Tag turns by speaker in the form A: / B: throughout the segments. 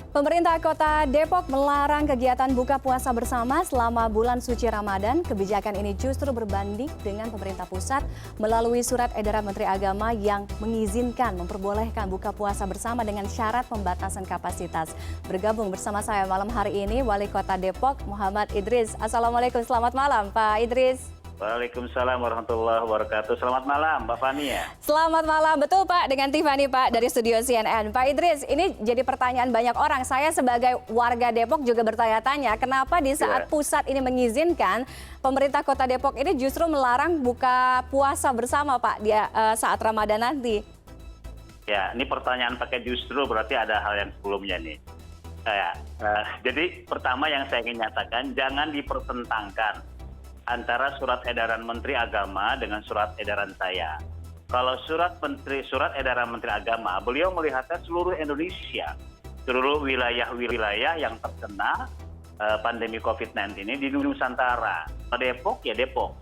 A: Pemerintah Kota Depok melarang kegiatan buka puasa bersama selama bulan suci Ramadan. Kebijakan ini justru berbanding dengan pemerintah pusat melalui surat edaran Menteri Agama yang mengizinkan memperbolehkan buka puasa bersama dengan syarat pembatasan kapasitas. Bergabung bersama saya malam hari ini Wali Kota Depok Muhammad Idris. Assalamualaikum, selamat malam Pak Idris.
B: Waalaikumsalam warahmatullahi wabarakatuh. Selamat malam, Mbak Fani ya.
A: Selamat malam, betul Pak, dengan Tiffany Pak dari studio CNN. Pak Idris, ini jadi pertanyaan banyak orang. Saya sebagai warga Depok juga bertanya-tanya, kenapa di saat pusat ini mengizinkan, pemerintah Kota Depok ini justru melarang buka puasa bersama Pak di saat Ramadan nanti?
B: Ya, ini pertanyaan pakai justru berarti ada hal yang sebelumnya nih. Jadi pertama yang saya ingin nyatakan, jangan dipertentangkan antara surat edaran Menteri Agama dengan surat edaran saya. Kalau surat edaran Menteri Agama, beliau melihatnya seluruh Indonesia, seluruh wilayah-wilayah yang terkena pandemi COVID-19 ini di Nusantara. Depok ya Depok.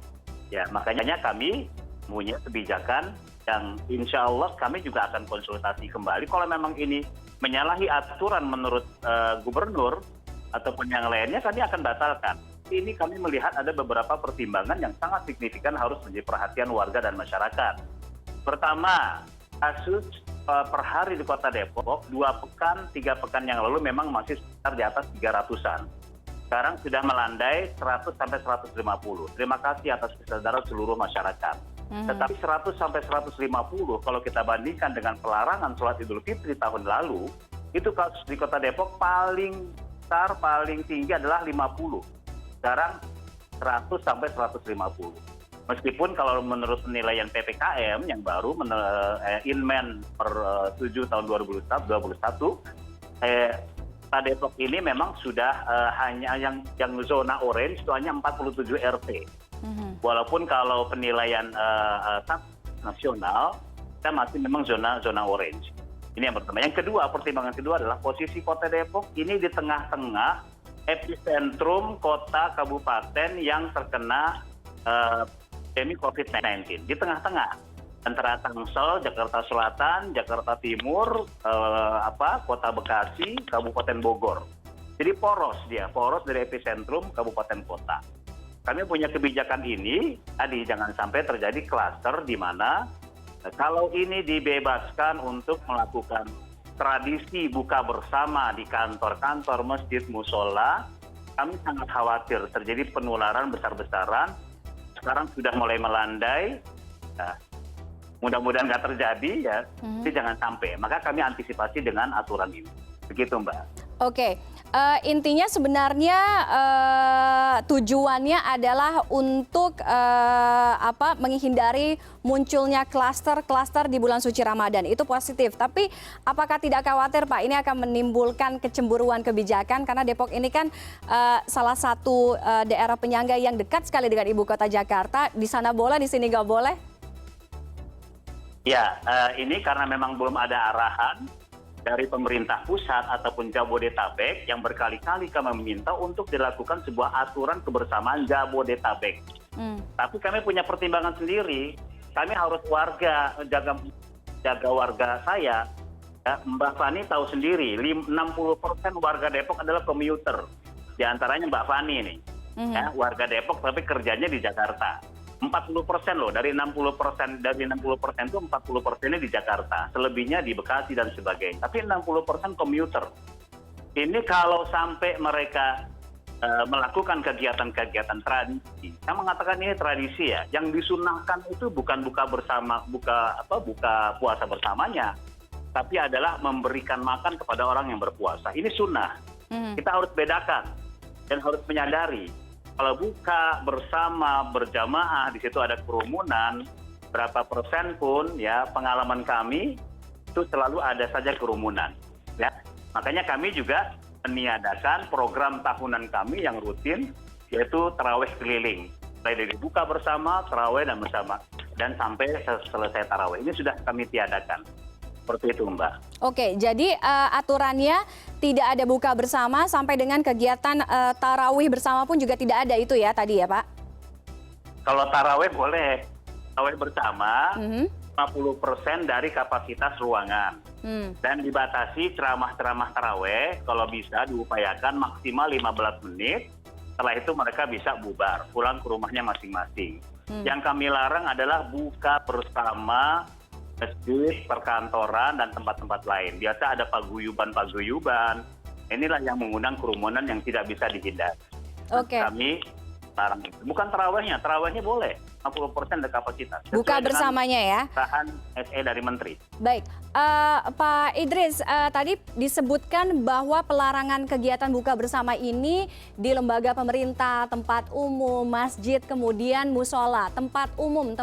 B: Ya, makanya kami punya kebijakan yang insya Allah kami juga akan konsultasi kembali. Kalau memang ini menyalahi aturan menurut gubernur ataupun yang lainnya, kami akan batalkan. Ini kami melihat ada beberapa pertimbangan yang sangat signifikan harus menjadi perhatian warga dan masyarakat. Pertama, kasus per hari di Kota Depok 2 pekan, 3 pekan yang lalu memang masih sekitar di atas 300-an. Sekarang sudah melandai 100 sampai 150. Terima kasih atas kesadaran seluruh masyarakat. Tetapi 100 sampai 150 kalau kita bandingkan dengan pelarangan sholat Idul Fitri tahun lalu, itu kasus di Kota Depok paling besar, paling tinggi adalah 50. Sekarang 100 sampai 150. Meskipun kalau menurut penilaian PPKM yang baru, Inmen per 7 tahun 2021, Kota Depok ini memang sudah hanya yang zona orange itu hanya 47 RT. Walaupun kalau penilaian nasional, kita masih memang zona orange. Ini yang pertama. Yang kedua, pertimbangan kedua adalah posisi Kota Depok ini di tengah-tengah epicentrum kota kabupaten yang terkena pandemi COVID-19, di tengah-tengah antara Tangsel, Jakarta Selatan, Jakarta Timur, Kota Bekasi, Kabupaten Bogor. Jadi poros dari epicentrum kabupaten kota. Kami punya kebijakan ini, tadi jangan sampai terjadi klaster di mana kalau ini dibebaskan untuk melakukan tradisi buka bersama di kantor-kantor, masjid, musola, kami sangat khawatir terjadi penularan besar-besaran. Sekarang sudah mulai melandai, mudah-mudahan nggak terjadi ya, tapi jangan sampai. Maka kami antisipasi dengan aturan ini. Begitu Mbak.
A: Oke, intinya sebenarnya tujuannya adalah untuk menghindari munculnya klaster-klaster di bulan suci Ramadan. Itu positif. Tapi apakah tidak khawatir Pak ini akan menimbulkan kecemburuan kebijakan karena Depok ini kan salah satu daerah penyangga yang dekat sekali dengan ibu kota Jakarta. Di sana boleh, di sini nggak boleh?
B: Ya, ini karena memang belum ada arahan dari pemerintah pusat ataupun Jabodetabek yang berkali-kali kami meminta untuk dilakukan sebuah aturan kebersamaan Jabodetabek. Tapi kami punya pertimbangan sendiri. Kami harus jaga warga saya. Ya, Mbak Fani tahu sendiri, 60% warga Depok adalah komuter. Di antaranya Mbak Fani ini, ya, warga Depok tapi kerjanya di Jakarta. 40% loh, dari 60% itu 40%-nya di Jakarta, selebihnya di Bekasi dan sebagainya. Tapi 60% komuter. Ini kalau sampai mereka melakukan kegiatan-kegiatan tradisi, saya mengatakan ini tradisi ya, yang disunahkan itu bukan buka puasa bersamanya, tapi adalah memberikan makan kepada orang yang berpuasa. Ini sunnah. Kita harus bedakan dan harus menyadari. Kalau buka bersama berjamaah di situ ada kerumunan, berapa persen pun ya pengalaman kami itu selalu ada saja kerumunan. Ya, makanya kami juga meniadakan program tahunan kami yang rutin yaitu tarawih keliling. Mulai dari buka bersama, tarawih dan bersama dan sampai selesai tarawih. Ini sudah kami tiadakan. Seperti itu Mbak.
A: Oke, jadi aturannya tidak ada buka bersama sampai dengan kegiatan tarawih bersama pun juga tidak ada itu ya tadi ya Pak?
B: Kalau tarawih boleh, tarawih bersama, 50% dari kapasitas ruangan. Dan dibatasi ceramah-ceramah taraweh kalau bisa diupayakan maksimal 15 menit. Setelah itu mereka bisa bubar, pulang ke rumahnya masing-masing. Yang kami larang adalah buka bersama masjid, perkantoran, dan tempat-tempat lain. Biasa ada paguyuban-paguyuban. Inilah yang mengundang kerumunan yang tidak bisa dihindari.
A: Oke.
B: Kami larang itu. Bukan tarawehnya boleh. 50% dari kapasitas.
A: Buka bersamanya ya.
B: Tahan SE dari Menteri.
A: Baik, Pak Idris, tadi disebutkan bahwa pelarangan kegiatan buka bersama ini di lembaga pemerintah, tempat umum, masjid, kemudian musola, tempat umum,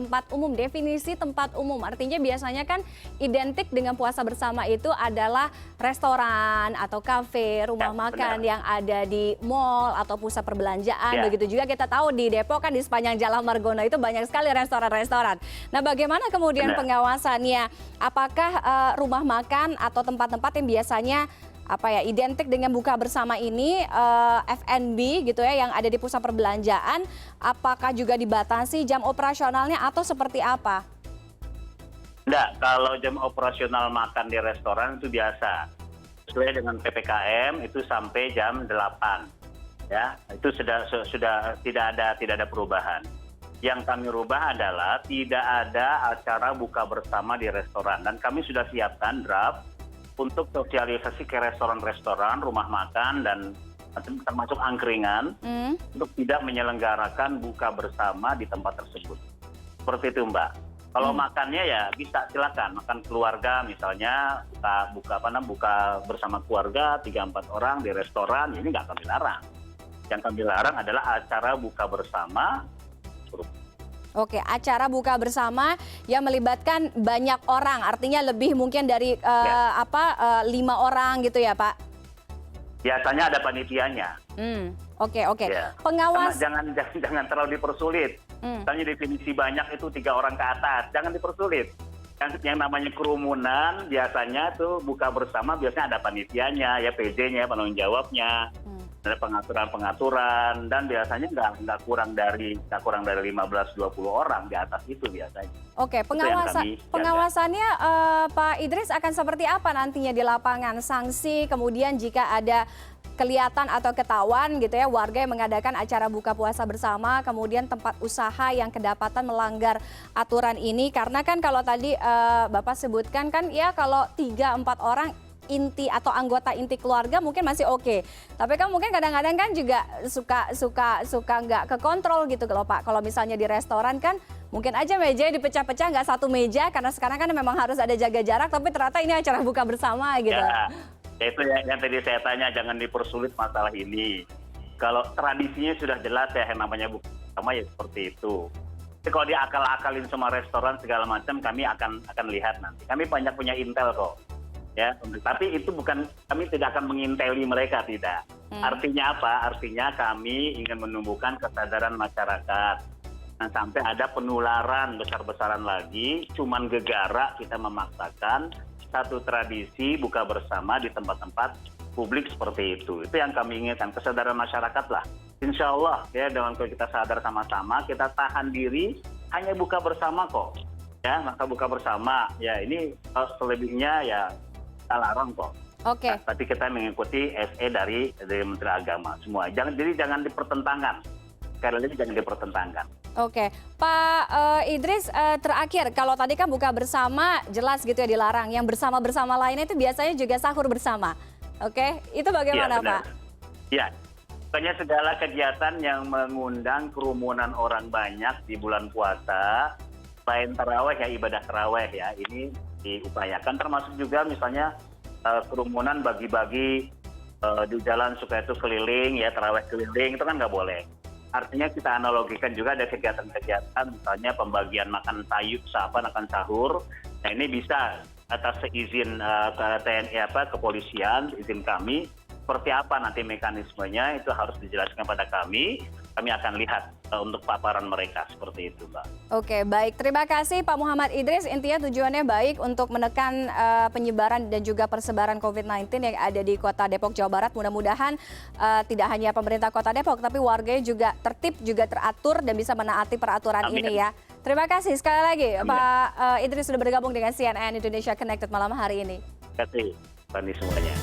A: definisi tempat umum. Artinya biasanya kan identik dengan puasa bersama itu adalah restoran atau kafe, rumah makan yang ada di mall atau pusat perbelanjaan. Begitu juga kita tahu di Depok kan di sepanjang Jalan Margono itu banyak sekali restoran-restoran. Nah, bagaimana kemudian pengawasannya? Apakah rumah makan atau tempat-tempat yang biasanya identik dengan buka bersama ini F&B gitu ya yang ada di pusat perbelanjaan, apakah juga dibatasi jam operasionalnya atau seperti apa?
B: Enggak, kalau jam operasional makan di restoran itu biasa. Sesuai dengan PPKM itu sampai jam 8. Ya, itu sudah tidak ada perubahan. Yang kami rubah adalah tidak ada acara buka bersama di restoran. Dan kami sudah siapkan draft untuk sosialisasi ke restoran-restoran, rumah makan, dan termasuk angkringan untuk tidak menyelenggarakan buka bersama di tempat tersebut. Seperti itu, Mbak. Kalau makannya ya bisa silakan makan keluarga misalnya buka bersama keluarga 3-4 orang di restoran, ini nggak kami larang. Yang kami larang adalah acara buka bersama.
A: Oke, acara buka bersama yang melibatkan banyak orang, artinya lebih mungkin dari 5 orang gitu ya, Pak?
B: Biasanya ada panitianya.
A: Oke.
B: Ya.
A: Pengawas
B: jangan terlalu dipersulit. Misalnya definisi banyak itu 3 orang ke atas, jangan dipersulit. Yang namanya kerumunan biasanya tuh buka bersama biasanya ada panitianya, ya PJ-nya, penanggung jawabnya. Ada pengaturan dan biasanya nggak kurang dari 15-20 orang di atas itu biasanya.
A: Oke, pengawasannya Pak Idris akan seperti apa nantinya di lapangan? Sanksi kemudian jika ada kelihatan atau ketahuan gitu ya warga yang mengadakan acara buka puasa bersama, kemudian tempat usaha yang kedapatan melanggar aturan ini, karena kan kalau tadi Bapak sebutkan kan ya kalau 3-4 orang inti atau anggota inti keluarga mungkin masih oke. Tapi kan mungkin kadang-kadang kan juga suka nggak kekontrol gitu loh Pak. Kalau misalnya di restoran kan mungkin aja meja dipecah-pecah nggak satu meja karena sekarang kan memang harus ada jaga jarak, tapi ternyata ini acara buka bersama gitu.
B: Ya, itu yang tadi saya tanya, jangan dipersulit masalah ini. Kalau tradisinya sudah jelas ya yang namanya buka bersama ya seperti itu. Tapi kalau diakal-akalin semua restoran segala macam kami akan lihat nanti. Kami banyak punya intel kok. Ya, tapi itu bukan, kami tidak akan menginteli mereka, tidak. Artinya apa? Artinya kami ingin menumbuhkan kesadaran masyarakat. Nah, sampai ada penularan besar-besaran lagi, cuman gegara kita memaksakan satu tradisi buka bersama di tempat-tempat publik seperti itu. Itu yang kami inginkan, kesadaran masyarakat lah. Insya Allah ya dengan kita sadar sama-sama, kita tahan diri, hanya buka bersama kok. Ya, maka buka bersama. Ya, ini selebihnya ya kita larang kok.
A: Oke.
B: Nah, tapi kita mengikuti SE dari Menteri Agama semua. Jadi jangan dipertentangkan. Sekali lagi jangan dipertentangkan.
A: Oke, Pak Idris, terakhir kalau tadi kan buka bersama jelas gitu ya dilarang. Yang bersama-bersama lainnya itu biasanya juga sahur bersama. Oke, itu bagaimana Pak?
B: Ya, pokoknya segala kegiatan yang mengundang kerumunan orang banyak di bulan puasa, selain taraweh ya ibadah taraweh ya, ini diupayakan, termasuk juga misalnya kerumunan bagi-bagi di jalan supaya itu keliling ya, taraweh keliling itu kan nggak boleh. Artinya kita analogikan juga ada kegiatan-kegiatan misalnya pembagian makan sayur, makan sahur. Nah ini bisa atas seizin TNI kepolisian, izin kami. Seperti apa nanti mekanismenya itu harus dijelaskan pada kami. Kami akan lihat untuk paparan mereka seperti itu, Mbak.
A: Oke, baik. Terima kasih Pak Muhammad Idris. Intinya tujuannya baik untuk menekan penyebaran dan juga persebaran COVID-19 yang ada di Kota Depok, Jawa Barat. Mudah-mudahan tidak hanya pemerintah Kota Depok, tapi warganya juga tertib, juga teratur dan bisa menaati peraturan ini ya. Terima kasih sekali lagi Pak Idris sudah bergabung dengan CNN Indonesia Connected malam hari ini.
B: Terima kasih, Fani semuanya.